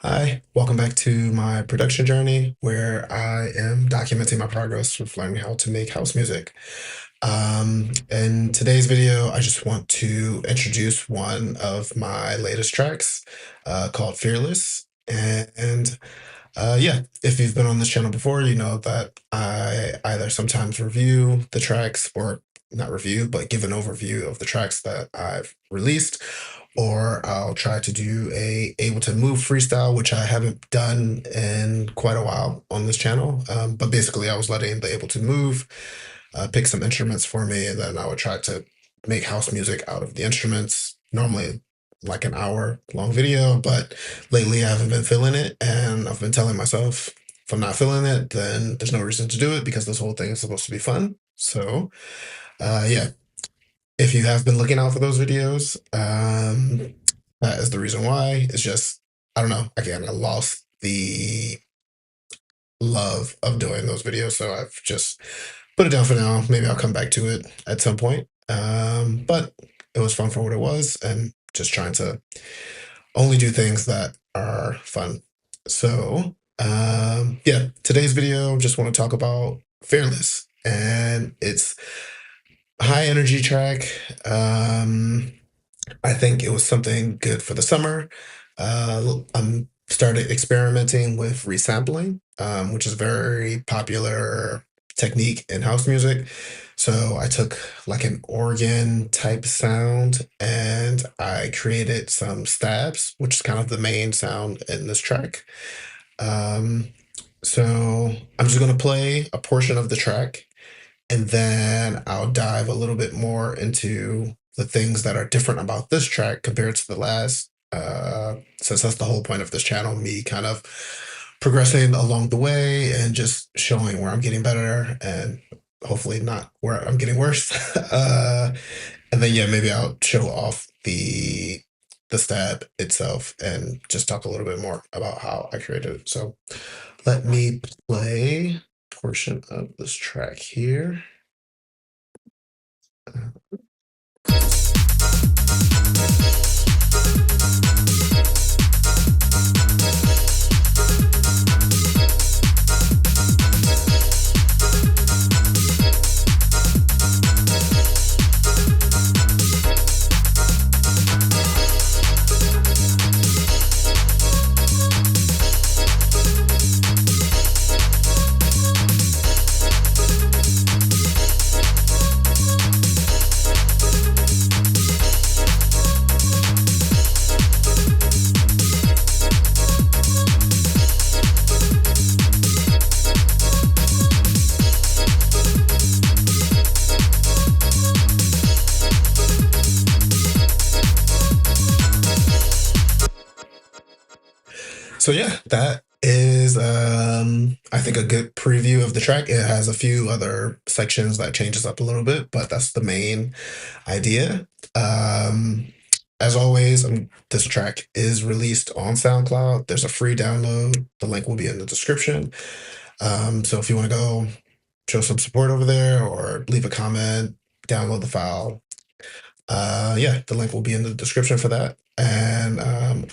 Hi, welcome back to my production journey where I am documenting my progress with learning how to make house music. In today's video, I just want to introduce one of my latest tracks called Fearless. Yeah, if you've been on this channel before, you know that I either sometimes review the tracks or not review, but give an overview of the tracks that I've released, or I'll try to do a Ableton Move freestyle, which I haven't done in quite a while on this channel. But basically, I was letting the Ableton Move pick some instruments for me, and then I would try to make house music out of the instruments. Normally, like an hour long video, but lately I haven't been feeling it, and I've been telling myself if I'm not feeling it, then there's no reason to do it because this whole thing is supposed to be fun. So, yeah, if you have been looking out for those videos, that is the reason why. It's just, I don't know, again, I lost the love of doing those videos, so I've just put it down for now. Maybe I'll come back to it at some point. But it was fun for what it was, and just trying to only do things that are fun. So, yeah, today's video, just want to talk about Fearless, and it's a high energy track. I think it was something good for the summer. I'm started experimenting with resampling, which is a very popular technique in house music. So I took like an organ type sound and I created some stabs, which is kind of the main sound in this track. Um, so I'm just going to play a portion of the track and then I'll dive a little bit more into the things that are different about this track compared to the last. Since that's the whole point of this channel, me kind of progressing along the way and just showing where I'm getting better and hopefully not where I'm getting worse. And then yeah, maybe I'll show off the stab itself and just talk a little bit more about how I created it. So let me play a portion of this track here. So yeah, that is I think a good preview of the track. It has a few other sections that changes up a little bit, but that's the main idea. As always, this track is released on SoundCloud. There's a free download. The link will be in the description. So if you want to go show some support over there or leave a comment, download the file. Yeah, the link will be in the description for that. And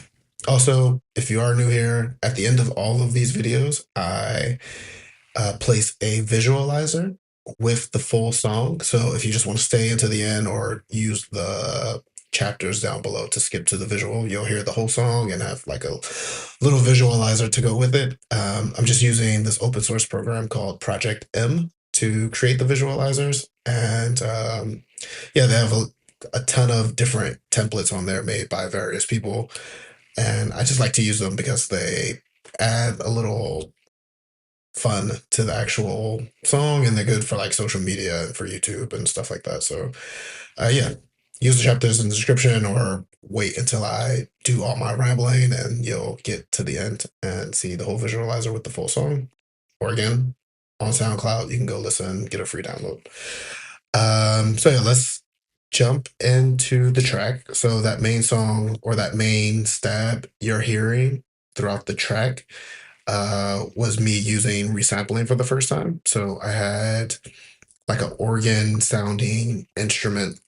also, if you are new here, at the end of all of these videos, I place a visualizer with the full song. So if you just want to stay into the end or use the chapters down below to skip to the visual, you'll hear the whole song and have like a little visualizer to go with it. I'm just using this open source program called Project M to create the visualizers. And yeah, they have a ton of different templates on there made by various people. And I just like to use them because they add a little fun to the actual song and they're good for like social media and for YouTube and stuff like that. So yeah, use the chapters in the description or wait until I do all my rambling and you'll get to the end and see the whole visualizer with the full song. Or again, on SoundCloud, you can go listen, get a free download. So yeah, let's jump into the track. So that main song or that main stab you're hearing throughout the track was me using resampling for the first time. So I had like an organ sounding instrument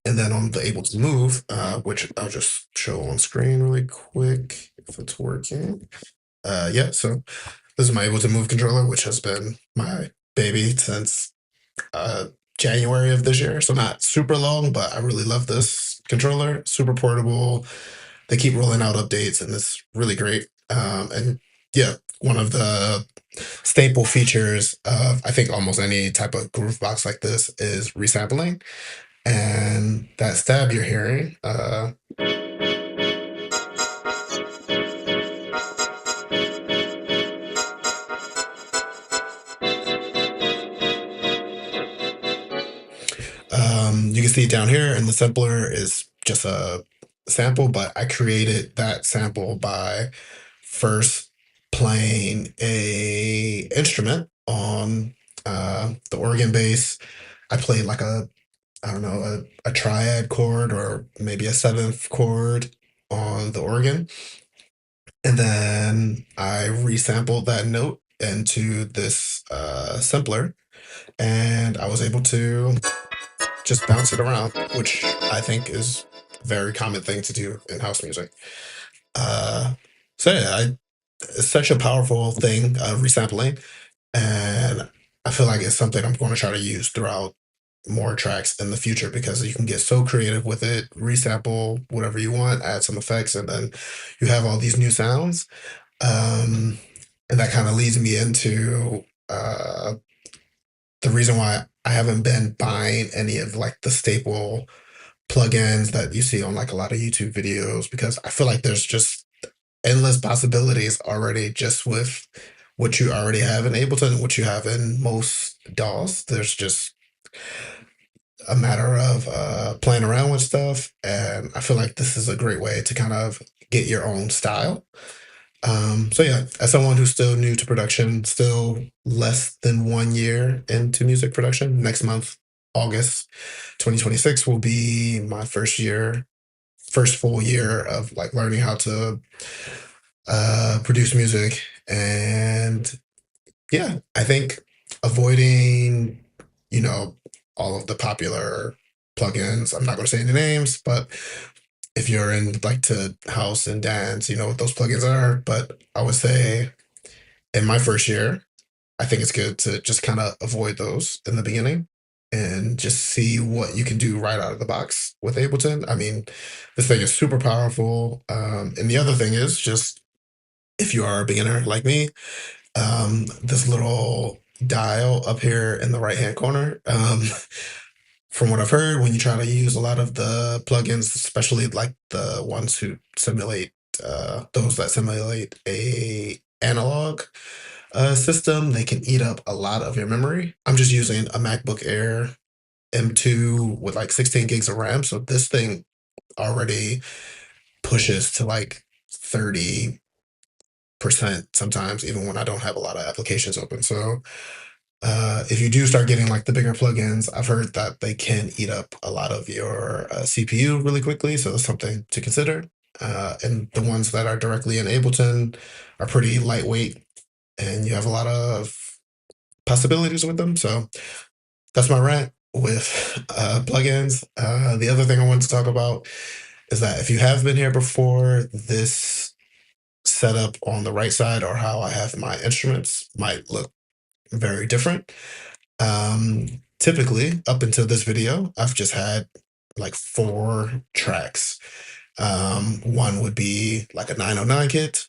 And then on the Ableton Move, which I'll just show on screen really quick if it's working. Yeah, so this is my Ableton Move controller, which has been my baby since uh, January of this year. So not super long, but I really love this controller. Super portable. They keep rolling out updates, and it's really great. And yeah, one of the staple features of I think almost any type of groove box like this is resampling. And that stab you're hearing, you can see down here, and the sampler is just a sample, but I created that sample by first playing a instrument on the organ bass. I played like I don't know, a triad chord or maybe a seventh chord on the organ. And then I resampled that note into this sampler, and I was able to just bounce it around, which I think is a very common thing to do in house music. Uh, so yeah, it's such a powerful thing, resampling, and I feel like it's something I'm going to try to use throughout more tracks in the future because you can get so creative with it, resample whatever you want, add some effects, and then you have all these new sounds. Um, and that kind of leads me into the reason why I haven't been buying any of like the staple plugins that you see on like a lot of YouTube videos because I feel like there's just endless possibilities already just with what you already have in Ableton and what you have in most DAWs. There's just a matter of playing around with stuff, and I feel like this is a great way to kind of get your own style. So yeah, as someone who's still new to production, still less than 1 year into music production, next month, August 2026 will be my first full year of like learning how to produce music. And yeah, I think avoiding, you know, all of the popular plugins. I'm not going to say any names, but if you're in like to house and dance, you know what those plugins are. But I would say in my first year, I think it's good to just kind of avoid those in the beginning and just see what you can do right out of the box with Ableton. I mean, this thing is super powerful. And the other thing is just if you are a beginner like me, this little dial up here in the right hand corner. From what I've heard, when you try to use a lot of the plugins, especially like the ones who simulate those that simulate a analog system, they can eat up a lot of your memory. I'm just using a MacBook Air M2 with like 16 gigs of RAM, so this thing already pushes to like 30% sometimes, even when I don't have a lot of applications open. So if you do start getting like the bigger plugins, I've heard that they can eat up a lot of your CPU really quickly. So that's something to consider. And the ones that are directly in Ableton are pretty lightweight and you have a lot of possibilities with them. So that's my rant with plugins. The other thing I wanted to talk about is that if you have been here before, this setup on the right side or how I have my instruments might look very different. Typically, up until this video, I've just had like 4 tracks. One would be like a 909 kit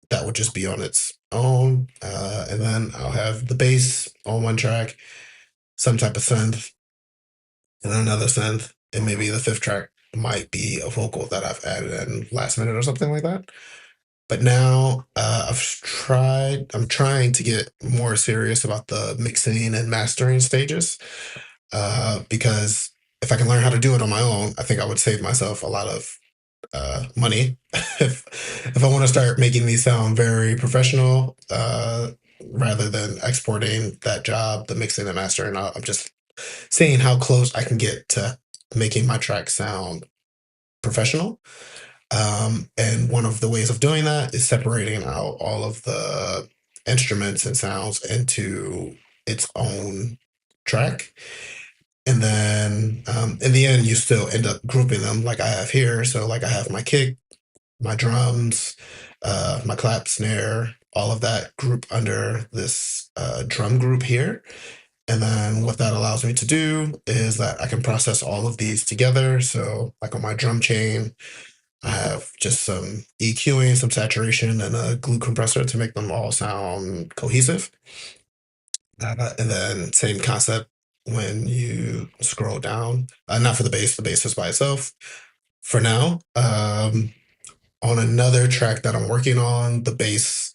that would just be on its own. And then I'll have the bass on one track, some type of synth, and then another synth, and maybe the fifth track might be a vocal that I've added in last minute or something like that. But now I'm trying to get more serious about the mixing and mastering stages because if I can learn how to do it on my own, I think I would save myself a lot of money. If I want to start making these sound very professional, rather than exporting that job, the mixing and mastering, I'm just seeing how close I can get to making my track sound professional. And one of the ways of doing that is separating out all of the instruments and sounds into its own track. And then in the end, you still end up grouping them like I have here. So like I have my kick, my drums, my clap, snare, all of that group under this drum group here. And then what that allows me to do is that I can process all of these together. So like on my drum chain, I have just some EQing, some saturation, and a glue compressor to make them all sound cohesive. And then same concept when you scroll down. Not for the bass is by itself. For now, on another track that I'm working on, the bass,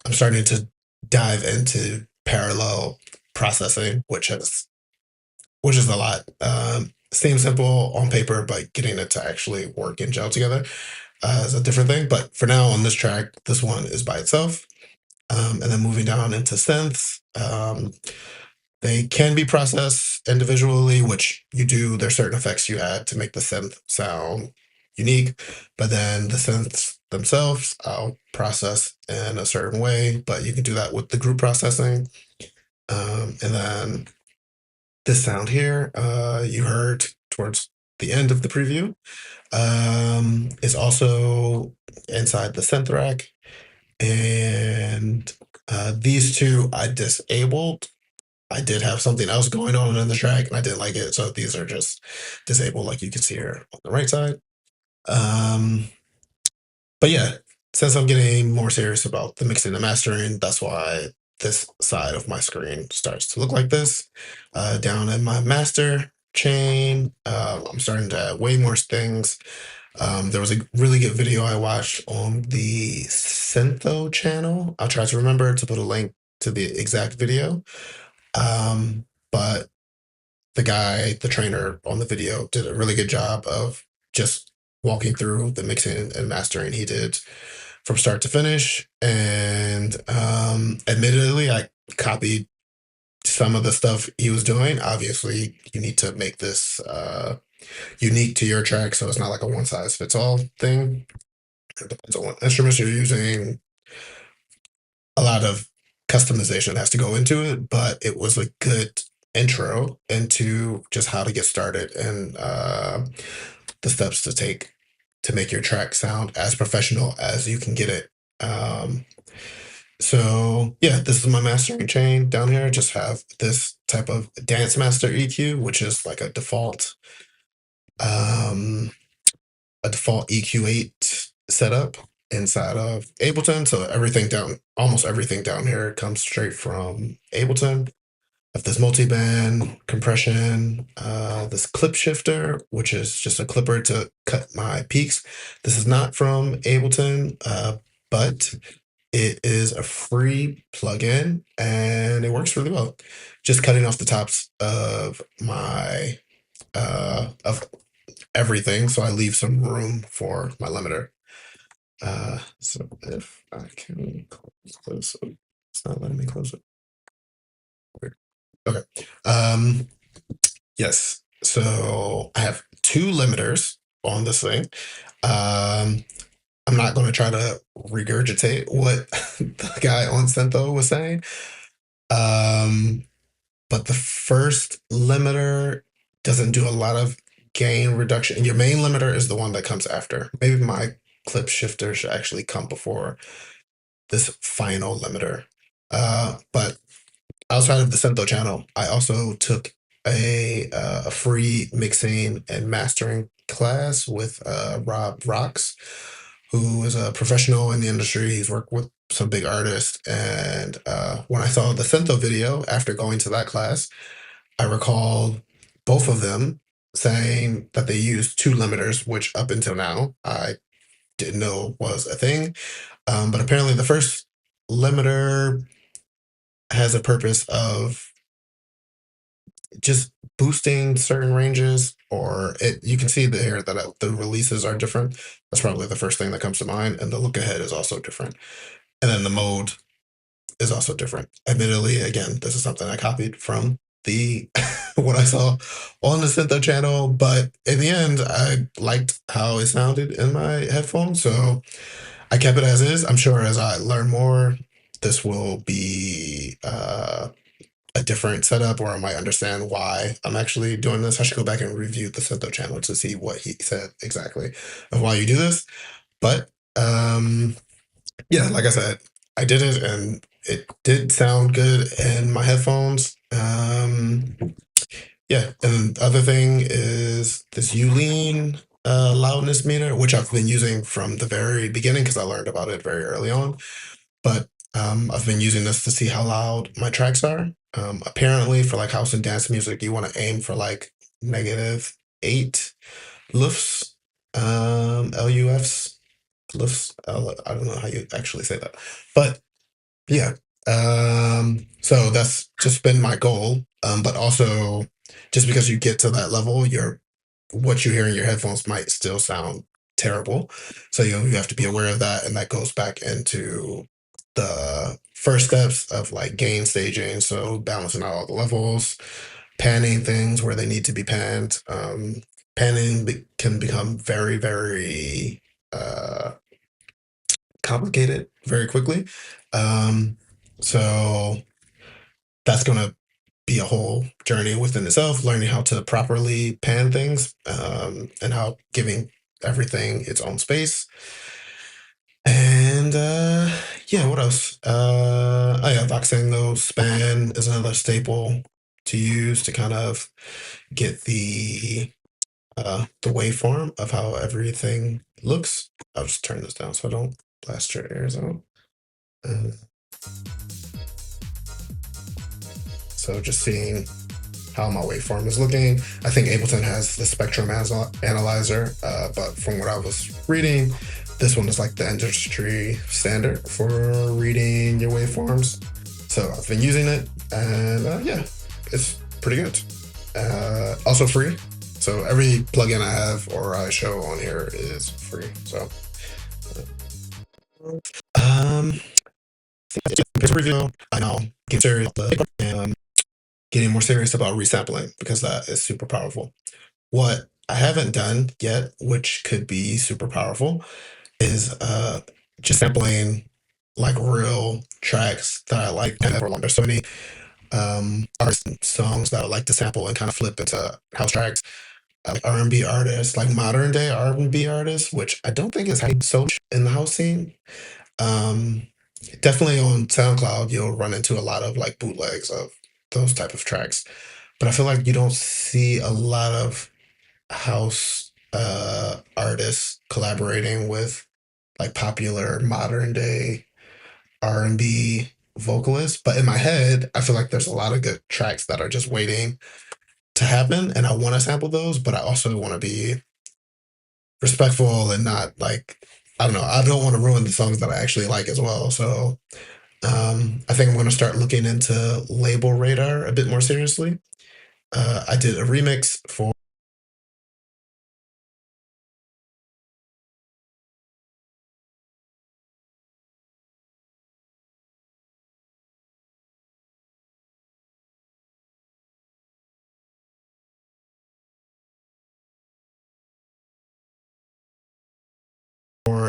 I'm starting to dive into parallel processing, which is a lot. Seems simple on paper, but getting it to actually work and gel together is a different thing. But for now, on this track, this one is by itself. And then moving down into synths, they can be processed individually, which you do. There's certain effects you add to make the synth sound unique, but then the synths themselves, I'll process in a certain way, but you can do that with the group processing. And then this sound here, you heard towards the end of the preview, is also inside the synth rack. And these two I disabled. I did have something else going on in the track and I didn't like it. So these are just disabled, like you can see here on the right side. But yeah, since I'm getting more serious about the mixing and mastering, that's why this side of my screen starts to look like this. Down in my master chain, I'm starting to add way more things. There was a really good video I watched on the Syntho channel. I'll try to remember to put a link to the exact video. But the guy, the trainer on the video, did a really good job of just walking through the mixing and mastering he did from start to finish. And admittedly, I copied some of the stuff he was doing. Obviously, you need to make this unique to your track, so it's not like a one size fits all thing. It depends on what instruments you're using. A lot of customization has to go into it, but it was a good intro into just how to get started and the steps to take to make your track sound as professional as you can get it. So yeah, this is my mastering chain down here. I just have this type of dance master EQ, which is like um, a default EQ8 setup inside of Ableton. So almost everything down here comes straight from Ableton. Of this multi-band compression, this clip shifter, which is just a clipper to cut my peaks. This is not from Ableton, but it is a free plugin and it works really well. Just cutting off the tops of my of everything, so I leave some room for my limiter. So if I can close this, it's not letting me close it. Weird. Okay. Yes. So I have two limiters on this thing. I'm not going to try to regurgitate what the guy on Syntho was saying. But the first limiter doesn't do a lot of gain reduction. Your main limiter is the one that comes after. Maybe my clip shifter should actually come before this final limiter. But outside of the Syntho channel, I also took a free mixing and mastering class with Rob Rocks, who is a professional in the industry. He's worked with some big artists. And when I saw the Syntho video after going to that class, I recall both of them saying that they used two limiters, which up until now I didn't know was a thing. But apparently the first limiter has a purpose of just boosting certain ranges, or you can see here that the releases are different. That's probably the first thing that comes to mind. And the look ahead is also different. And then the mode is also different. Admittedly, again, this is something I copied from the what I saw on the Syntho channel, but in the end, I liked how it sounded in my headphones, so I kept it as is. I'm sure as I learn more, this will be a different setup, or I might understand why I'm actually doing this. I should go back and review the Sento channel to see what he said exactly of why you do this. But yeah, like I said, I did it and it did sound good in my headphones. Yeah, and the other thing is this Ulean loudness meter, which I've been using from the very beginning because I learned about it very early on. But I've been using this to see how loud my tracks are. Apparently, for like house and dance music, you want to aim for like -8 lufs, LUFs, lufs. I don't know how you actually say that, but yeah. So that's just been my goal. But also, just because you get to that level, what you hear in your headphones might still sound terrible. So you have to be aware of that, and that goes back into the first steps of like gain staging. So balancing out all the levels, panning things where they need to be panned. Can become very, very complicated very quickly. So that's going to be a whole journey within itself, learning how to properly pan things, and how giving everything its own space. And yeah, what else? Oh yeah, Voxengo span is another staple to use to kind of get the waveform of how everything looks. I'll just turn this down so I don't blast your ears out. Uh, so just seeing how my waveform is looking. I think Ableton has the spectrum analyzer, but from what I was reading, this one is like the industry standard for reading your waveforms. So I've been using it, and yeah, it's pretty good. Also free. So every plugin I have or I show on here is free. So, here's a review. I know. Get serious. Getting more serious about resampling because that is super powerful. What I haven't done yet, which could be super powerful, is just sampling like real tracks that I like. There's so many artists and songs that I like to sample and kind of flip into house tracks. Like R&B artists, like modern day R&B artists, which I don't think is hyped so much in the house scene. Um, Definitely on SoundCloud, you'll run into a lot of like bootlegs of those type of tracks, but I feel like you don't see a lot of house artists collaborating with like popular modern day R&B vocalists. But in my head, I feel like there's a lot of good tracks that are just waiting to happen, and I want to sample those, but I also want to be respectful and not like, I don't know, I don't want to ruin the songs that I actually like as well. So I think I'm going to start looking into label radar a bit more seriously. I did a remix for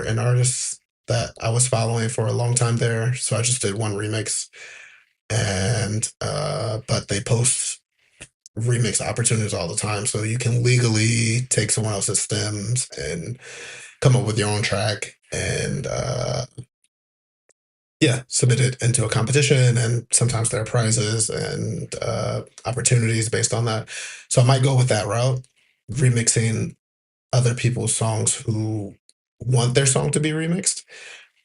an artist that I was following for a long time there. So I just did one remix, and but they post remix opportunities all the time. So you can legally take someone else's stems and come up with your own track and yeah, submit it into a competition. And sometimes there are prizes and opportunities based on that. So I might go with that route, remixing other people's songs who want their song to be remixed.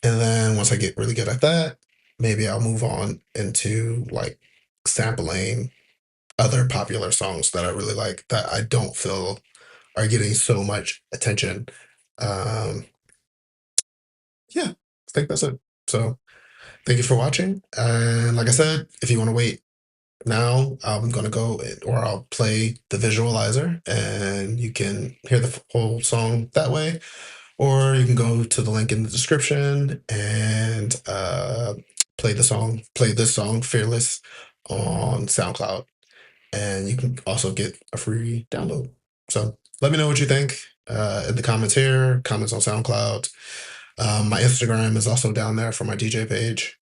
And then once I get really good at that, maybe I'll move on into like sampling other popular songs that I really like that I don't feel are getting so much attention. Um, yeah, I think that's it. So thank you for watching. And like I said, if you want to wait now, I'm going to go or I'll play the visualizer and you can hear the whole song that way. Or you can go to the link in the description and play this song, Fearless, on SoundCloud. And you can also get a free download. So let me know what you think in the comments here, comments on SoundCloud. My Instagram is also down there for my DJ page.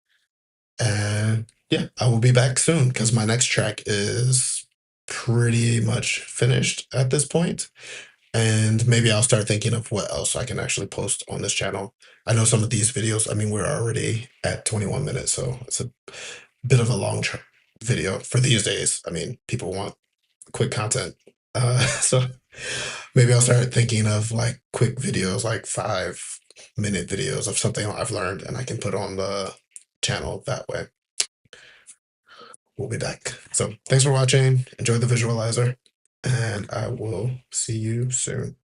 And yeah. yeah, I will be back soon because my next track is pretty much finished at this point. And maybe I'll start thinking of what else I can actually post on this channel. I know some of these videos, I mean, we're already at 21 minutes, so it's a bit of a long video for these days. I mean, people want quick content. So maybe I'll start thinking of like quick videos, like 5-minute videos of something I've learned, and I can put on the channel that way. We'll be back. So thanks for watching. Enjoy the visualizer, and I will see you soon.